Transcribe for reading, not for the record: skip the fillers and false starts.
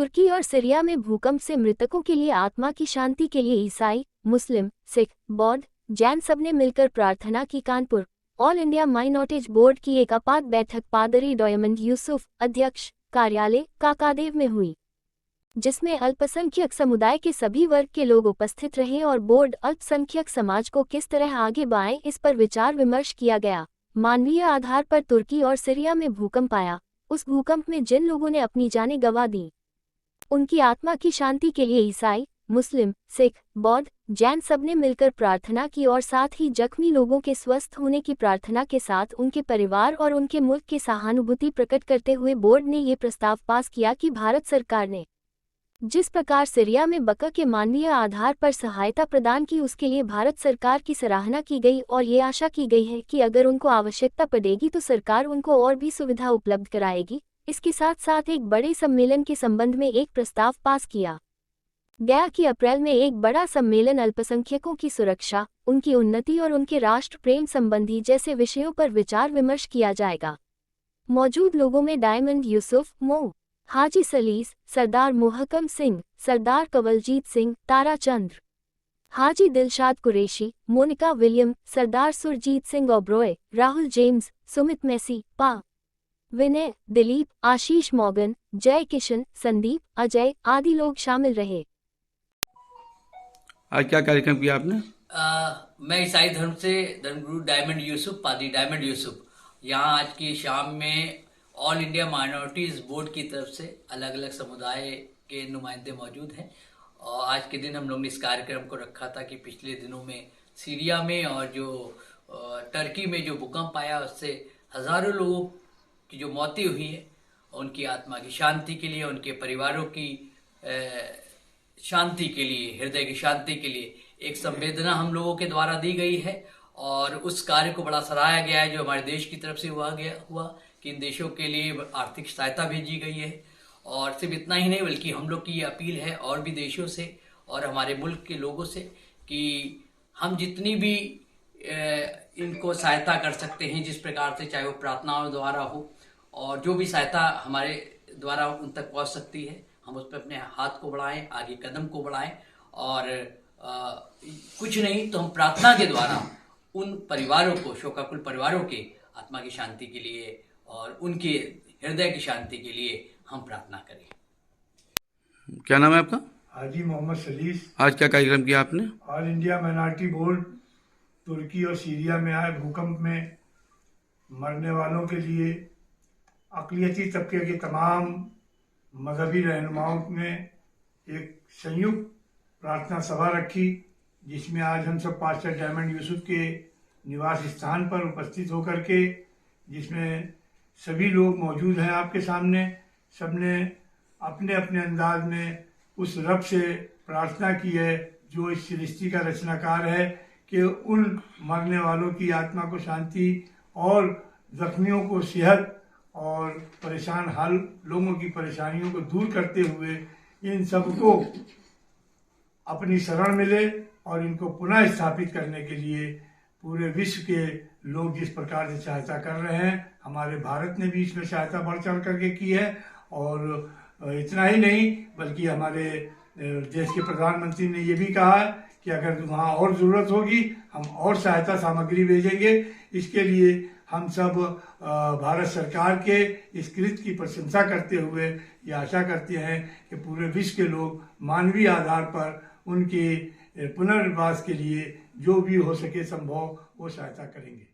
तुर्की और सीरिया में भूकंप से मृतकों के लिए आत्मा की शांति के लिए ईसाई, मुस्लिम, सिख, बौद्ध, जैन सबने मिलकर प्रार्थना की। Kanpur all India minorities board की एक आपात बैठक पादरी डायमंड यूसुफ, अध्यक्ष, कार्यालय, काकादेव में हुई, जिसमें अल्पसंख्यक समुदाय के सभी वर्ग के लोग उपस्थित रहे और बोर्ड अल्पसंख्यक समाज को किस तरह आगे बढ़ाए इस पर विचार विमर्श किया गया। मानवीय आधार पर तुर्की और सीरिया में भूकंप आया, उस भूकंप में जिन लोगों ने अपनी जानें गंवा दी, उनकी आत्मा की शांति के लिए ईसाई, मुस्लिम, सिख, बौद्ध, जैन सबने मिलकर प्रार्थना की और साथ ही जख्मी लोगों के स्वस्थ होने की प्रार्थना के साथ उनके परिवार और उनके मुल्क की सहानुभूति प्रकट करते हुए बोर्ड ने ये प्रस्ताव पास किया कि भारत सरकार ने जिस प्रकार सीरिया में बका के मानवीय आधार पर सहायता प्रदान की उसके लिए भारत सरकार की सराहना की गई और ये आशा की गई है कि अगर उनको आवश्यकता पड़ेगी तो सरकार उनको और भी सुविधा उपलब्ध कराएगी। इसके साथ साथ एक बड़े सम्मेलन के संबंध में एक प्रस्ताव पास किया गया कि अप्रैल में एक बड़ा सम्मेलन अल्पसंख्यकों की सुरक्षा, उनकी उन्नति और उनके राष्ट्र प्रेम संबंधी जैसे विषयों पर विचार विमर्श किया जाएगा। मौजूद लोगों में डायमंड यूसुफ, मो हाजी सलीस, सरदार मोहकम सिंह, सरदार कंवलजीत सिंह, तारा चंद्र, हाजी दिलशाद कुरैशी, मोनिका विलियम, सरदार सुरजीत सिंह ओब्रॉय, राहुल जेम्स, सुमित मैसी, पा विनय, दिलीप, आशीष मॉगन, जय किशन, संदीप, अजय आदि लोग शामिल रहे। आज क्या कार्यक्रम किया आपने? मैं ईसाई धर्म से धर्मगुरु डायमंड यूसुफ, पादरी डायमंड यूसुफ, यहाँ आज की शाम में ऑल इंडिया माइनॉरिटीज बोर्ड की तरफ से अलग अलग समुदाय के नुमाइंदे मौजूद हैं। और आज के दिन हम लोग ने इस कार्यक्रम को रखा था कि पिछले दिनों में सीरिया में और जो टर्की में जो भूकंप आया उससे हजारों लोगों की जो मौतें हुई हैं, उनकी आत्मा की शांति के लिए, उनके परिवारों की शांति के लिए, हृदय की शांति के लिए एक संवेदना हम लोगों के द्वारा दी गई है। और उस कार्य को बड़ा सराहा गया है जो हमारे देश की तरफ से हुआ कि इन देशों के लिए आर्थिक सहायता भेजी गई है। और सिर्फ इतना ही नहीं बल्कि हम लोग की ये अपील है और भी देशों से और हमारे मुल्क के लोगों से कि हम जितनी भी इनको सहायता कर सकते हैं, जिस प्रकार से, चाहे वो प्रार्थनाओं द्वारा हो और जो भी सहायता हमारे द्वारा उन तक पहुंच सकती है, हम उस पर अपने हाथ को बढ़ाएं, आगे कदम को बढ़ाएं। और कुछ नहीं तो हम प्रार्थना के द्वारा उन परिवारों को, शोकाकुल परिवारों के आत्मा की शांति के लिए और उनके हृदय की शांति के लिए हम प्रार्थना करें। क्या नाम है आपका? हाजी मोहम्मद सलीस। आज क्या कार्यक्रम किया आपने? ऑल इंडिया माइनॉरिटी बोर्ड तुर्की और सीरिया में आए भूकंप में मरने वालों के लिए अक़लियती तबके के तमाम मजहबी रहनुमाओं ने एक संयुक्त प्रार्थना सभा रखी, जिसमें आज हम सब पास्टर डायमंड यूसुफ के निवास स्थान पर उपस्थित होकर के, जिसमें सभी लोग मौजूद हैं आपके सामने, सबने अपने अपने अंदाज में उस रब से प्रार्थना की है जो इस सृष्टि का रचनाकार है कि उन मरने वालों की आत्मा को शांति और जख्मियों को सेहत और परेशान हाल लोगों की परेशानियों को दूर करते हुए इन सबको अपनी शरण मिले और इनको पुनः स्थापित करने के लिए पूरे विश्व के लोग जिस प्रकार से सहायता कर रहे हैं, हमारे भारत ने भी इसमें सहायता बढ़ चढ़ करके की है। और इतना ही नहीं बल्कि हमारे देश के प्रधानमंत्री ने ये भी कहा कि अगर वहाँ और ज़रूरत होगी हम और सहायता सामग्री भेजेंगे। इसके लिए हम सब भारत सरकार के इस कृत्य की प्रशंसा करते हुए ये आशा करते हैं कि पूरे विश्व के लोग मानवीय आधार पर उनके पुनर्वास के लिए जो भी हो सके संभव वो सहायता करेंगे।